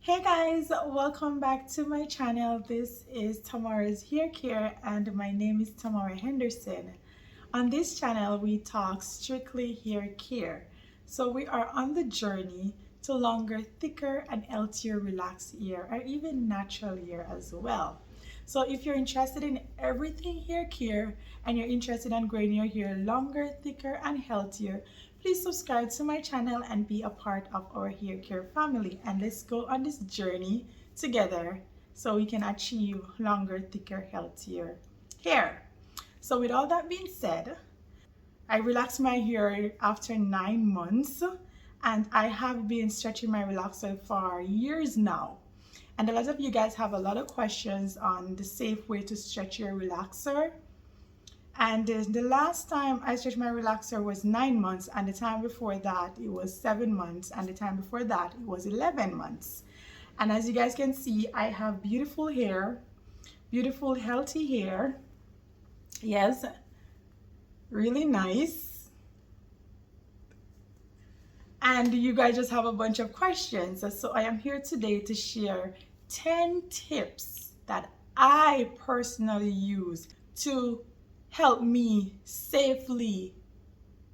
Hey guys, welcome back to my channel. This is Tamara's Hair Care and my name is Tamara Henderson. On this channel we talk strictly hair care. So we are on the journey to longer, thicker and healthier relaxed hair or even natural hair as well. So if you're interested in everything hair care and you're interested in growing your hair longer, thicker and healthier, please subscribe to my channel and be a part of our hair care family. And let's go on this journey together so we can achieve longer, thicker, healthier hair. So with all that being said, I relaxed my hair after 9 months and I have been stretching my relaxer for years now. And a lot of you guys have a lot of questions on the safe way to stretch your relaxer. And the last time I stretched my relaxer was 9 months, and the time before that it was 7 months, and the time before that it was 11 months. And as you guys can see, I have beautiful hair, beautiful healthy hair. Yes, really nice. And you guys just have a bunch of questions. So I am here today to share 10 tips that I personally use to help me safely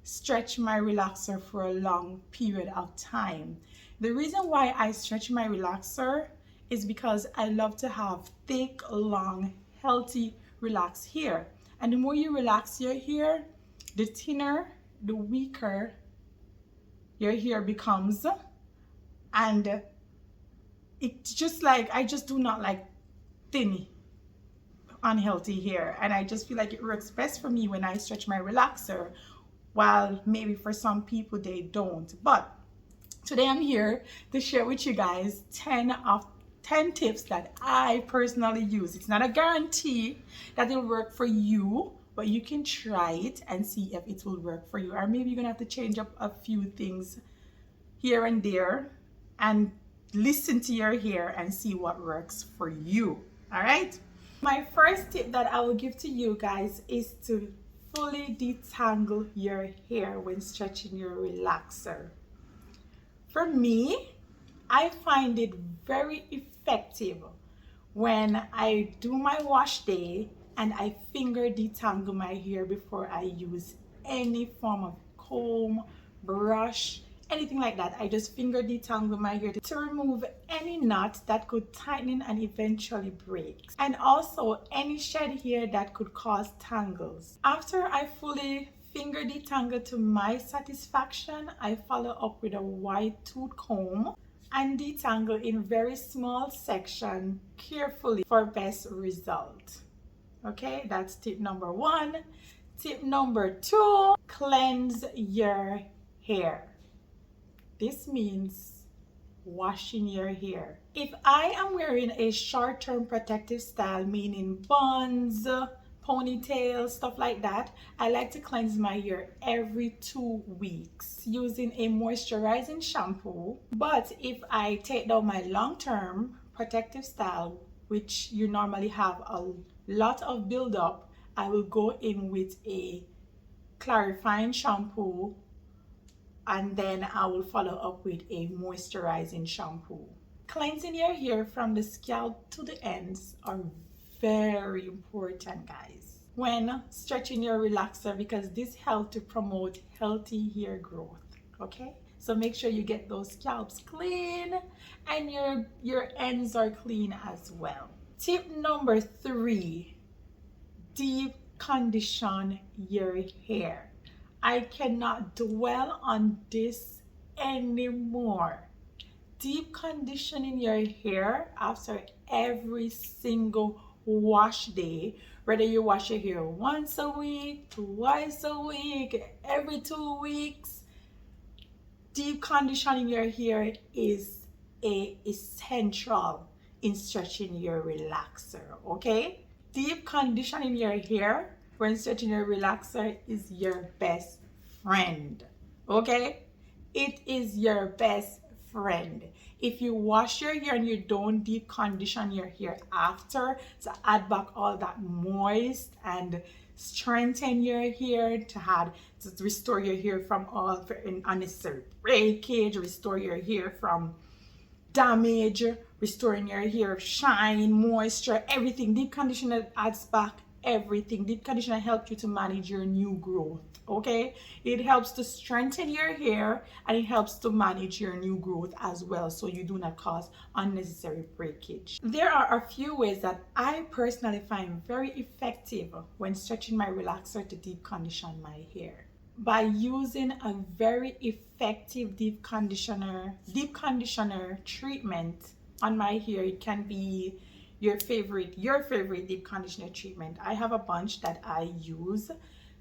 stretch my relaxer for a long period of time. The reason why I stretch my relaxer is because I love to have thick, long, healthy, relaxed hair. And the more you relax your hair, the thinner, the weaker your hair becomes. And it's just like, I just do not like thin, unhealthy hair, and I just feel like it works best for me when I stretch my relaxer, while maybe for some people they don't. But today I'm here to share with you guys 10 tips that I personally use. It's not a guarantee that it'll work for you, but you can try it and see if it will work for you, or maybe you're gonna have to change up a few things here and there and listen to your hair and see what works for you. All right, my first tip that I will give to you guys is to fully detangle your hair when stretching your relaxer. For me, I find it very effective when I do my wash day and I finger detangle my hair before I use any form of comb, brush, anything like that. I just finger detangle my hair to remove any knot that could tighten and eventually break, and also any shed hair that could cause tangles. After I fully finger detangle to my satisfaction, I follow up with a wide tooth comb and detangle in very small section carefully for best result. Okay, that's tip number 1. Tip number 2, cleanse your hair. This means washing your hair. If I am wearing a short-term protective style, meaning buns, ponytail, stuff like that, I like to cleanse my hair every 2 weeks using a moisturizing shampoo. But if I take down my long-term protective style, which you normally have a lot of buildup, I will go in with a clarifying shampoo, and then I will follow up with a moisturizing shampoo. Cleansing your hair from the scalp to the ends are very important, guys, when stretching your relaxer, because this helps to promote healthy hair growth. Okay, so make sure you get those scalps clean and your ends are clean as well. Tip number 3, deep condition your hair. I cannot dwell on this anymore. Deep conditioning your hair after every single wash day, whether you wash your hair once a week, twice a week, every 2 weeks, deep conditioning your hair is essential in stretching your relaxer. Okay, deep conditioning your hair when stretching your relaxer is your best friend. Okay, it is your best friend. If you wash your hair and you don't deep condition your hair after to add back all that moist and strengthen your hair, to restore your hair from all unnecessary breakage, restore your hair from damage, restoring your hair shine, moisture, everything. Deep conditioner adds back everything. Deep conditioner helps you to manage your new growth. Okay, it helps to strengthen your hair and it helps to manage your new growth as well, so you do not cause unnecessary breakage. There are a few ways that I personally find very effective when stretching my relaxer to deep condition my hair. By using a very effective deep conditioner treatment on my hair. It can be your favorite deep conditioner treatment. I have a bunch that I use,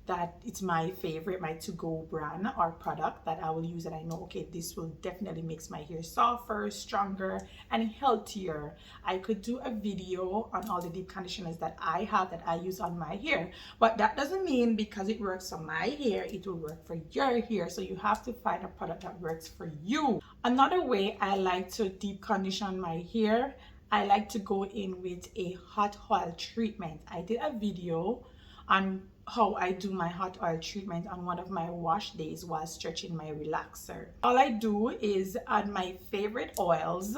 that it's my favorite, my to-go brand or product that I will use, and I know, okay, this will definitely makes my hair softer, stronger, and healthier. I could do a video on all the deep conditioners that I have that I use on my hair, but that doesn't mean because it works on my hair, it will work for your hair. So you have to find a product that works for you. Another way I like to deep condition my hair, I like to go in with a hot oil treatment. I did a video on how I do my hot oil treatment on one of my wash days while stretching my relaxer. All I do is add my favorite oils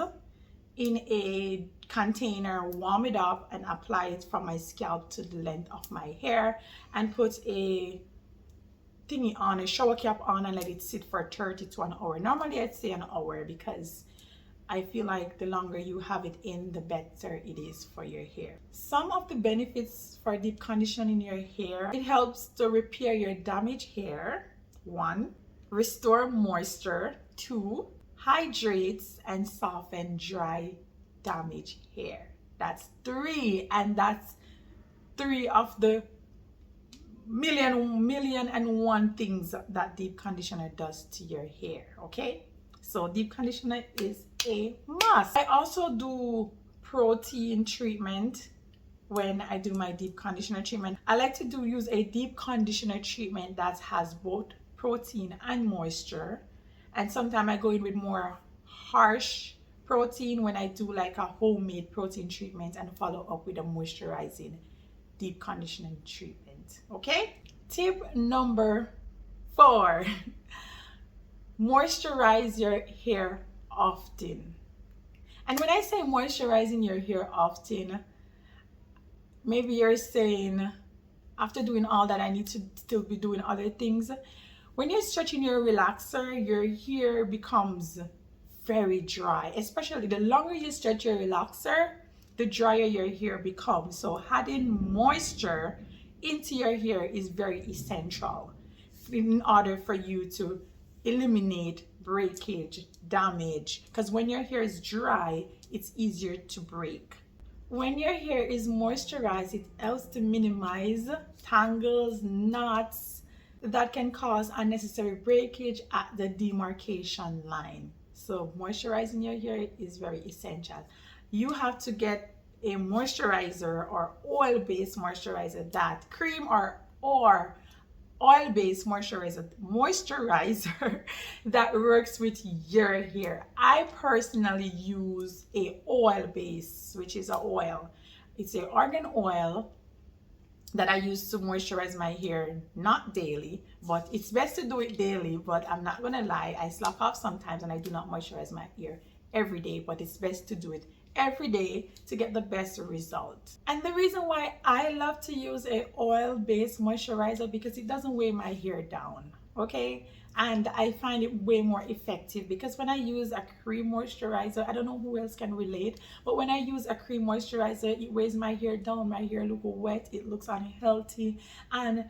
in a container, warm it up, and apply it from my scalp to the length of my hair, and put a thingy on, a shower cap on, and let it sit for 30 to an hour. Normally I'd say an hour because I feel like the longer you have it in, the better it is for your hair. Some of the benefits for deep conditioning your hair: it helps to repair your damaged hair. 1, restore moisture. 2, hydrates and soften dry, damaged hair. That's 3, and that's 3 of the million and one things that deep conditioner does to your hair. Okay, so deep conditioner is a must. I also do protein treatment when I do my deep conditioner treatment. I like to use a deep conditioner treatment that has both protein and moisture, and sometimes I go in with more harsh protein when I do like a homemade protein treatment and follow up with a moisturizing deep conditioning treatment. Okay, tip number 4: moisturize your hair often. And when I say moisturizing your hair often, maybe you're saying, after doing all that, I need to still be doing other things. When you're stretching your relaxer, your hair becomes very dry. Especially the longer you stretch your relaxer, the drier your hair becomes. So adding moisture into your hair is very essential in order for you to eliminate breakage, damage, because when your hair is dry, it's easier to break. When your hair is moisturized, it helps to minimize tangles, knots that can cause unnecessary breakage at the demarcation line. So moisturizing your hair is very essential. You have to get a moisturizer or oil-based moisturizer, that cream or oil-based moisturizer that works with your hair. I personally use a oil-based, which is an oil. It's an argan oil that I use to moisturize my hair, not daily, but it's best to do it daily. But I'm not gonna lie, I slack off sometimes and I do not moisturize my hair every day, but it's best to do it every day to get the best result. And the reason why I love to use a oil-based moisturizer, because it doesn't weigh my hair down, okay? And I find it way more effective, because when I use a cream moisturizer, I don't know who else can relate, but when I use a cream moisturizer, it weighs my hair down. My hair looks wet, it looks unhealthy, and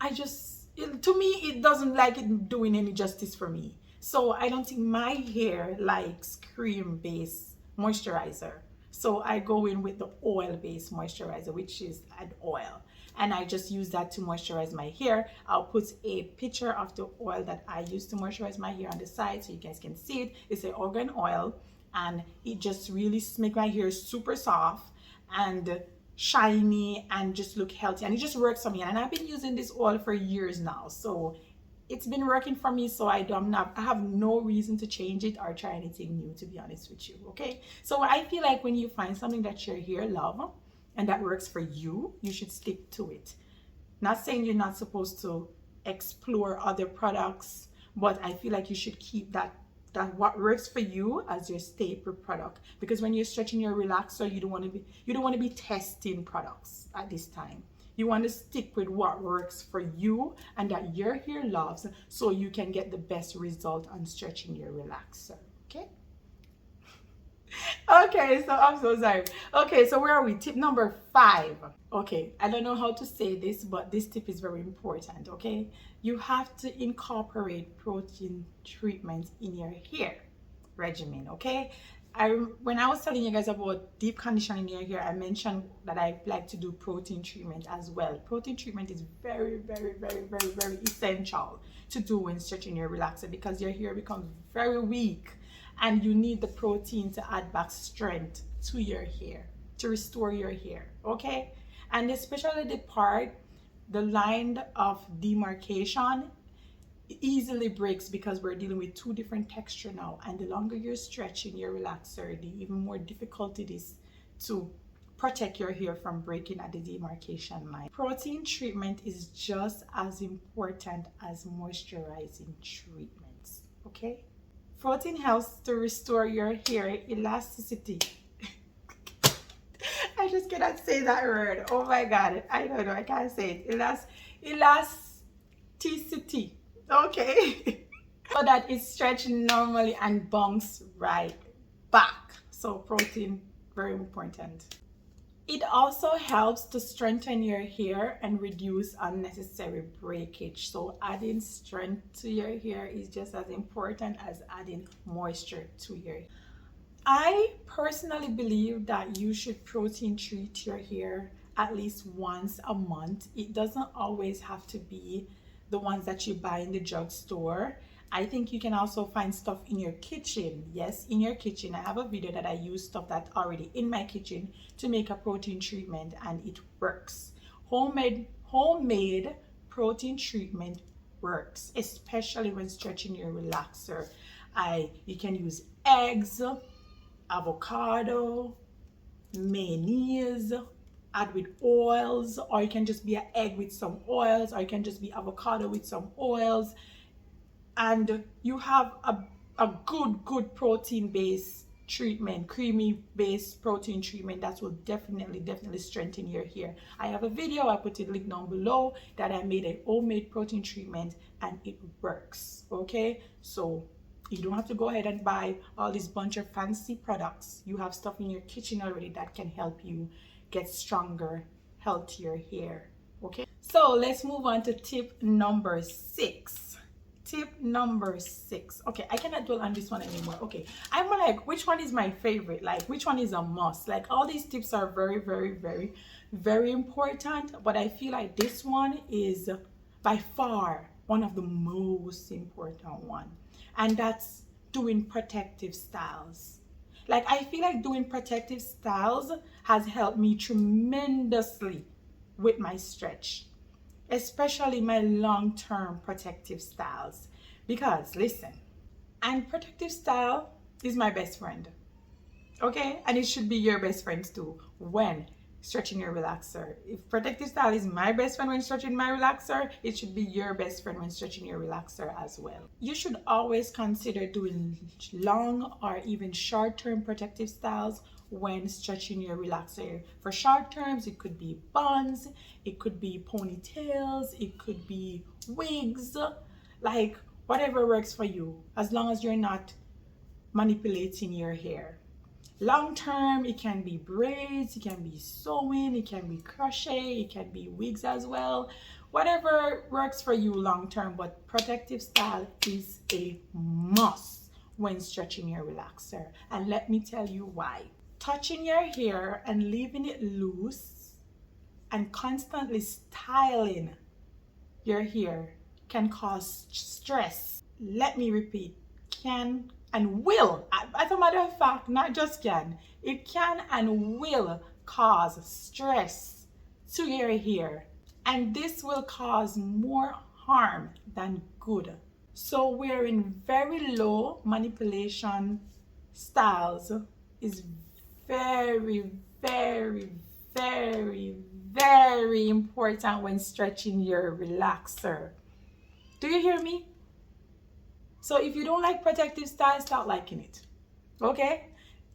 to me, it doesn't like it doing any justice for me. So I don't think my hair likes cream-based moisturizer. So I go in with the oil-based moisturizer, which is an oil, and I just use that to moisturize my hair. I'll put a picture of the oil that I use to moisturize my hair on the side so you guys can see it. It's an argan oil, and it just really makes my hair super soft and shiny and just look healthy, and it just works for me. And I've been using this oil for years now, so it's been working for me, so I have no reason to change it or try anything new, to be honest with you. Okay, so I feel like when you find something that your hair love and that works for you, you should stick to it. Not saying you're not supposed to explore other products, but I feel like you should keep that what works for you as your staple product, because when you're stretching your relaxer, you don't want to be testing products at this time. You want to stick with what works for you and that your hair loves, so you can get the best result on stretching your relaxer. Okay. Okay, so I'm so sorry. Okay, so where are we? Tip number 5. Okay, I don't know how to say this, but this tip is very important. Okay, you have to incorporate protein treatments in your hair regimen. Okay, when I was telling you guys about deep conditioning your hair, I mentioned that I like to do protein treatment as well. Protein treatment is very, very, very, very, very essential to do when stretching your relaxer, because your hair becomes very weak and you need the protein to add back strength to your hair, to restore your hair. Okay, and especially the line of demarcation easily breaks, because we're dealing with 2 different texture now, and the longer you're stretching your relaxer, the even more difficult it is to protect your hair from breaking at the demarcation line. Protein treatment is just as important as moisturizing treatments. Okay, protein helps to restore your hair elasticity. I just cannot say that word. Oh my god, I don't know, I can't say it. Elasticity. Okay. So that it stretches normally and bounce right back. So protein, very important. It also helps to strengthen your hair and reduce unnecessary breakage. So adding strength to your hair is just as important as adding moisture to your hair. I personally believe that you should protein treat your hair at least once a month. It doesn't always have to be the ones that you buy in the drugstore. I think you can also find stuff in your kitchen. Yes, in your kitchen. I have a video that I use stuff that's already in my kitchen to make a protein treatment, and it works. Homemade protein treatment works, especially when stretching your relaxer. You can use eggs, avocado, mayonnaise, add with oils, or you can just be an egg with some oils, or you can just be avocado with some oils, and you have a good protein based treatment, creamy based protein treatment that will definitely strengthen your hair. I have a video, I put a link down below, that I made a homemade protein treatment, and it works. Okay, so you don't have to go ahead and buy all this bunch of fancy products. You have stuff in your kitchen already that can help you get stronger, healthier hair. Okay, so let's move on to tip number 6. Tip number 6. Okay, I cannot dwell on this one anymore. Okay, I'm like, which one is my favorite? Like, which one is a must? Like, all these tips are very important, but I feel like this one is by far one of the most important one, and that's doing protective styles. Like, I feel like doing protective styles has helped me tremendously with my stretch, especially my long-term protective styles. Because listen, and protective style is my best friend. Okay, and it should be your best friend too when stretching your relaxer. If protective style is my best friend when stretching my relaxer, it should be your best friend when stretching your relaxer as well. You should always consider doing long or even short-term protective styles when stretching your relaxer. For short terms, it could be buns, it could be ponytails, it could be wigs, like whatever works for you, as long as you're not manipulating your hair. Long term, it can be braids, it can be sewing, it can be crochet, it can be wigs as well. Whatever works for you long term, but protective style is a must when stretching your relaxer. And let me tell you why. Touching your hair and leaving it loose and constantly styling your hair can cause stress. Let me repeat, can and will, as a matter of fact, not just can, it can and will cause stress to your hair, and this will cause more harm than good. So wearing very low manipulation styles is very important when stretching your relaxer. Do you hear me? So if you don't like protective style, start liking it. Okay?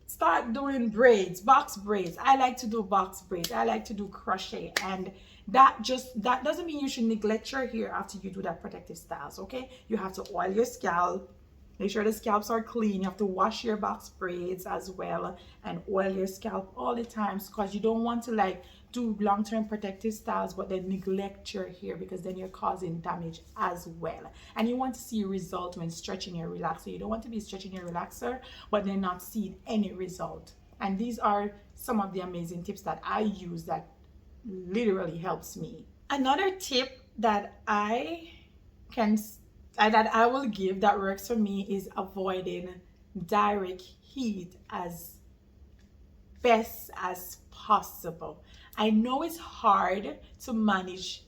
Start doing braids, box braids. I like to do box braids. I like to do crochet, and that doesn't mean you should neglect your hair after you do that protective styles. Okay, you have to oil your scalp, make sure the scalps are clean. You have to wash your box braids as well and oil your scalp all the time, because you don't want to like do long-term protective styles but then neglect your hair, because then you're causing damage as well. And you want to see a result when stretching your relaxer. You don't want to be stretching your relaxer but then not seeing any result. And these are some of the amazing tips that I use that literally helps me. Another tip that I will give that works for me is avoiding direct heat as best as possible. I know it's hard to manage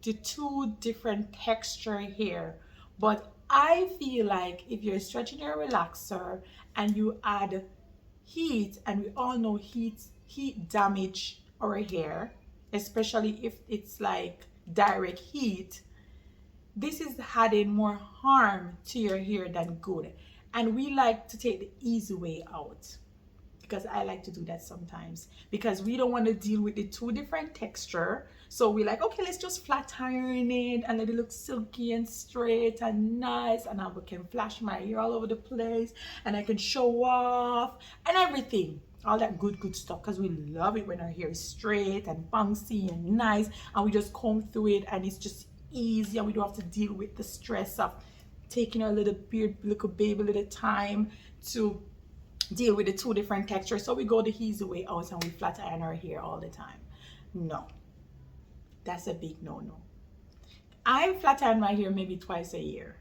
the two different texture here, but I feel like if you're stretching your relaxer and you add heat, and we all know heat damage our hair, especially if it's like direct heat. This is adding more harm to your hair than good, and we like to take the easy way out, because I like to do that sometimes, because we don't want to deal with the two different texture. So we like, okay, let's just flat iron it and let it look silky and straight and nice, and I can flash my hair all over the place and I can show off and everything, all that good stuff, because we love it when our hair is straight and bouncy and nice, and we just comb through it and it's just easy, and we don't have to deal with the stress of taking our little beard, little baby, little time to deal with the two different textures. So we go the easy way out and we flat iron our hair all the time. No, that's a big no. I flat iron my hair maybe twice a year.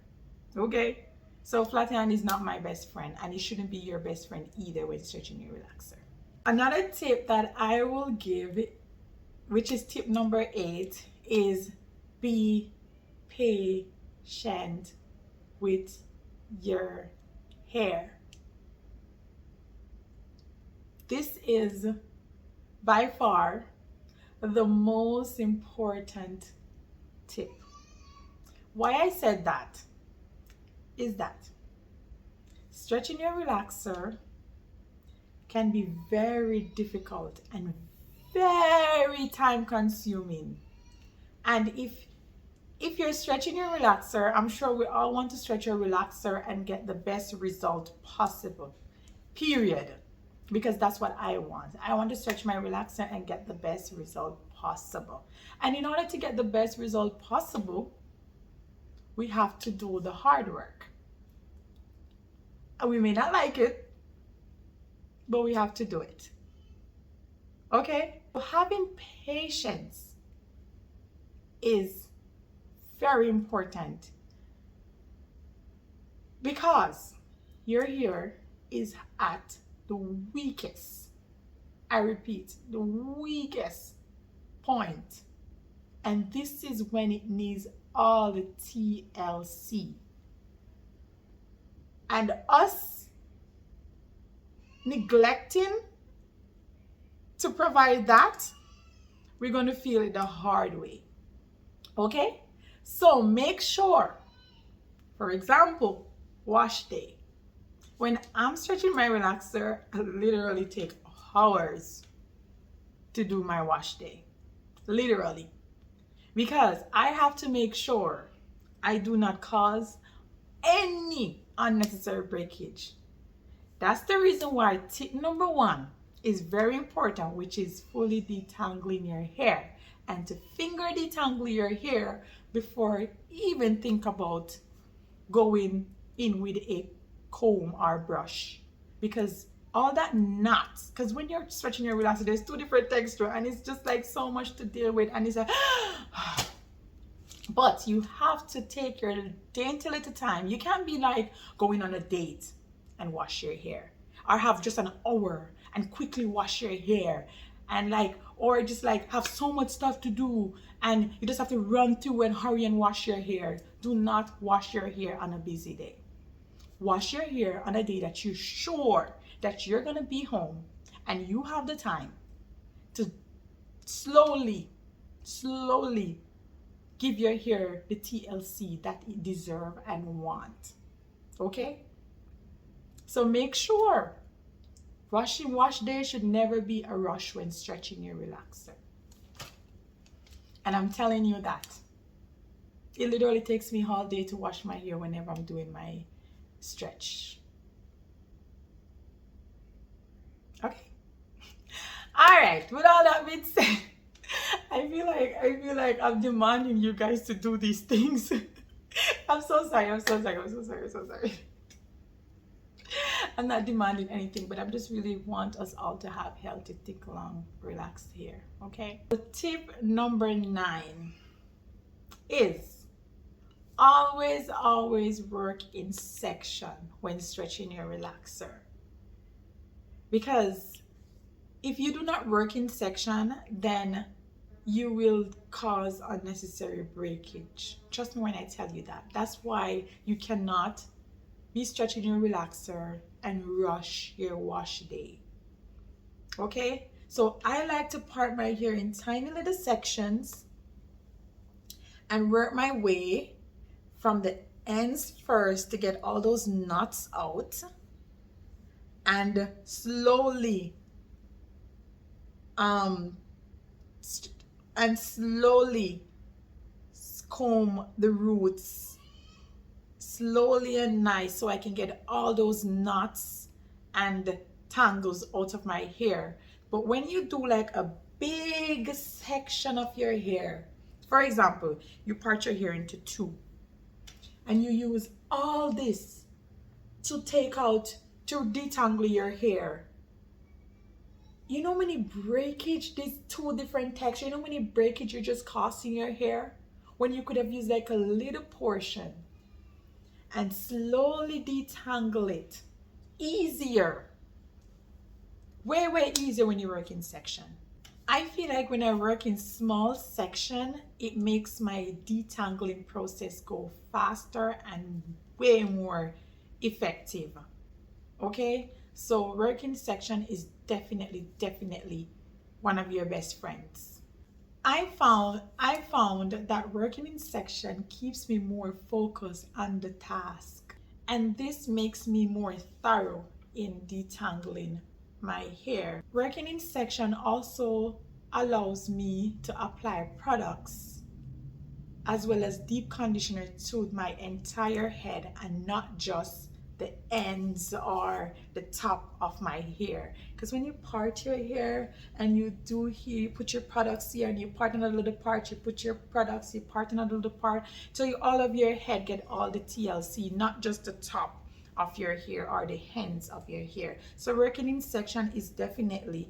Okay, so flat iron is not my best friend, and it shouldn't be your best friend either when stretching your relaxer. Another tip that I will give, which is tip number 8, is be patient with your hair. This is by far the most important tip. Why I said that is that stretching your relaxer can be very difficult and very time consuming. And if you're stretching your relaxer, I'm sure we all want to stretch your relaxer and get the best result possible, period. Because that's what I want. I want to stretch my relaxer and get the best result possible. And in order to get the best result possible, we have to do the hard work. And we may not like it, but we have to do it. Okay? Having patience is very important, because your hair is at the weakest, I repeat, the weakest point, and this is when it needs all the TLC. And us neglecting to provide that, we're going to feel it the hard way. Okay, so make sure, for example, wash day. When I'm stretching my relaxer, I literally take hours to do my wash day. Literally. Because I have to make sure I do not cause any unnecessary breakage. That's the reason why tip number 1 is very important, which is fully detangling your hair, and to finger detangle your hair before even think about going in with a comb or brush, because all that knots, because when you're stretching your relaxer, there's two different texture and it's just like so much to deal with, and it's like but you have to take your dainty little time. You can't be like going on a date and wash your hair, or have just an hour and quickly wash your hair, and like, or just like have so much stuff to do and you just have to run through and hurry and wash your hair. Do not wash your hair on a busy day. Wash your hair on a day that you're sure that you're gonna be home and you have the time to slowly give your hair the TLC that it deserves and want. Okay? So make sure wash day should never be a rush when stretching your relaxer. And I'm telling you that. It literally takes me all day to wash my hair whenever I'm doing my stretch. Okay. All right. With all that being said, I feel like I'm demanding you guys to do these things. I'm so sorry. I'm not demanding anything, but I just really want us all to have healthy, thick, long, relaxed hair. Okay. So tip number 9 is always work in section when stretching your relaxer. Because if you do not work in section, then you will cause unnecessary breakage. Trust me when I tell you that. That's why you cannot be stretching your relaxer and rush your wash day. Okay? So I like to part my hair in tiny little sections and work my way from the ends first to get all those knots out, and slowly comb the roots slowly and nice so I can get all those knots and tangles out of my hair. But when you do like a big section of your hair, for example, you part your hair into 2 and you use all this to detangle your hair, you know how many breakage, these 2 different textures, you know how many breakage you're just causing your hair when you could have used like a little portion and slowly detangle it. Easier. Way easier when you work in section. I feel like when I work in small section, it makes my detangling process go faster and way more effective. Okay? So working section is definitely one of your best friends. I found that working in section keeps me more focused on the task, and this makes me more thorough in detangling my hair. Working in section also allows me to apply products as well as deep conditioner to my entire head and not just the ends or the top of my hair. Because when you part your hair and you do here, you put your products here and you part another little part, you put your products, you part another little part, so all of your head get all the TLC, not just the top of your hair or the ends of your hair. So working in section is definitely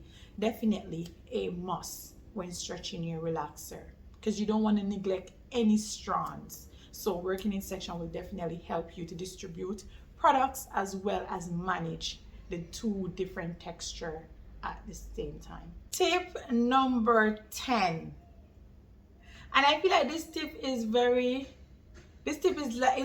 a must when stretching your relaxer, because you don't want to neglect any strands. So working in section will definitely help you to distribute products as well as manage the 2 different texture at the same time. Tip number 10, and I feel like this tip is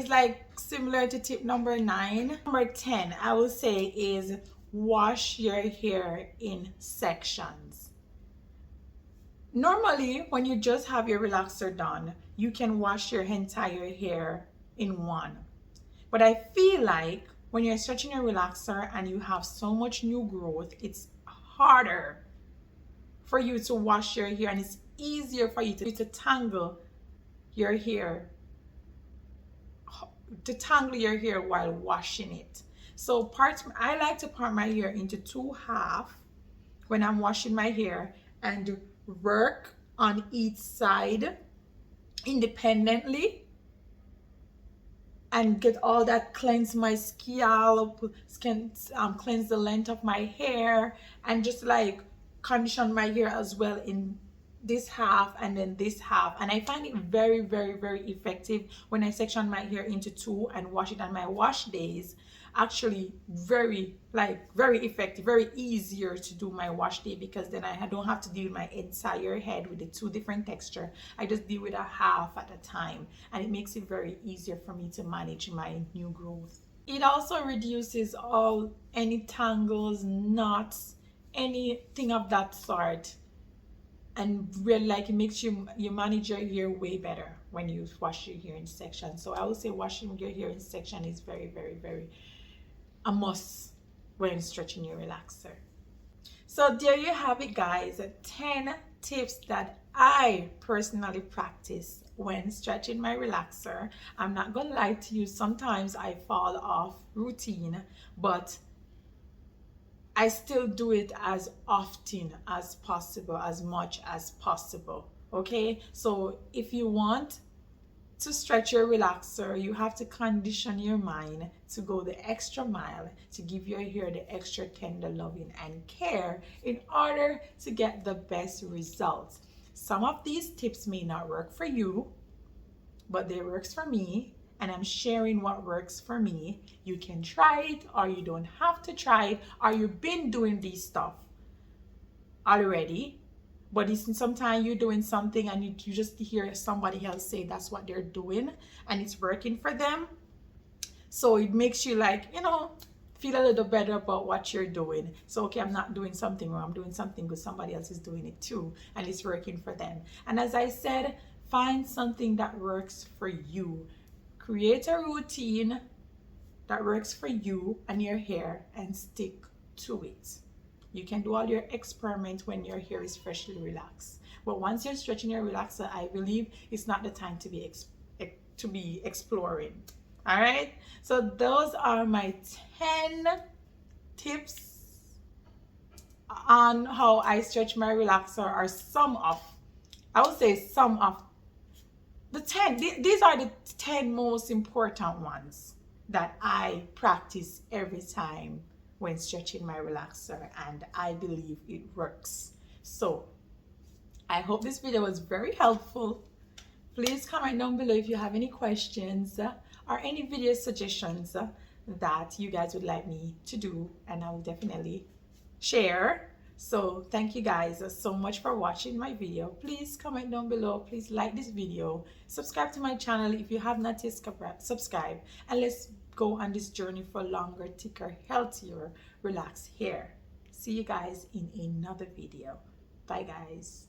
like similar to tip number 9. Number 10, I will say, is wash your hair in sections. Normally, when you just have your relaxer done, you can wash your entire hair in one. But I feel like when you're stretching your relaxer and you have so much new growth, it's harder for you to wash your hair, and it's easier for you to tangle your hair while washing it. So I like to part my hair into 2 halves when I'm washing my hair and work on each side independently and get all that, cleanse my scalp, cleanse the length of my hair, and just like condition my hair as well in this half and then this half. And I find it very effective when I section my hair into 2 and wash it on my wash days. Actually very effective, very easier to do my wash day, because then I don't have to deal with my entire head with the 2 different texture. I just deal with a half at a time, and it makes it very easier for me to manage my new growth. It also reduces any tangles, knots, anything of that sort, and really like it makes you manage your hair way better when you wash your hair in section. So I would say washing your hair in section is very, very, very a must when stretching your relaxer. So there you have it, guys. 10 tips that I personally practice when stretching my relaxer. I'm not gonna lie to you, sometimes I fall off routine, but I still do it as often as possible, as much as possible. Okay, so if you want to stretch your relaxer, you have to condition your mind to go the extra mile to give your hair the extra tender loving and care in order to get the best results. Some of these tips may not work for you, but they works for me, and I'm sharing what works for me. You can try it, or you don't have to try it, or you've been doing these stuff already, but it's sometimes you're doing something and you just hear somebody else say that's what they're doing and it's working for them. So it makes you like, you know, feel a little better about what you're doing. So okay, I'm not doing something wrong, I'm doing something good, somebody else is doing it too and it's working for them. And as I said, find something that works for you. Create a routine that works for you and your hair and stick to it. You can do all your experiments when your hair is freshly relaxed. But once you're stretching your relaxer, I believe it's not the time to be exploring. All right? So those are my 10 tips on how I stretch my relaxer, or some of, I would say some of the 10. These are the 10 most important ones that I practice every time when stretching my relaxer, and I believe it works. So I hope this video was very helpful. Please comment down below if you have any questions or any video suggestions that you guys would like me to do, and I will definitely share. So thank you guys so much for watching my video. Please comment down below, please like this video, subscribe to my channel if you have not yet subscribed, and let's go on this journey for longer, thicker, healthier, relaxed hair. See you guys in another video. Bye guys.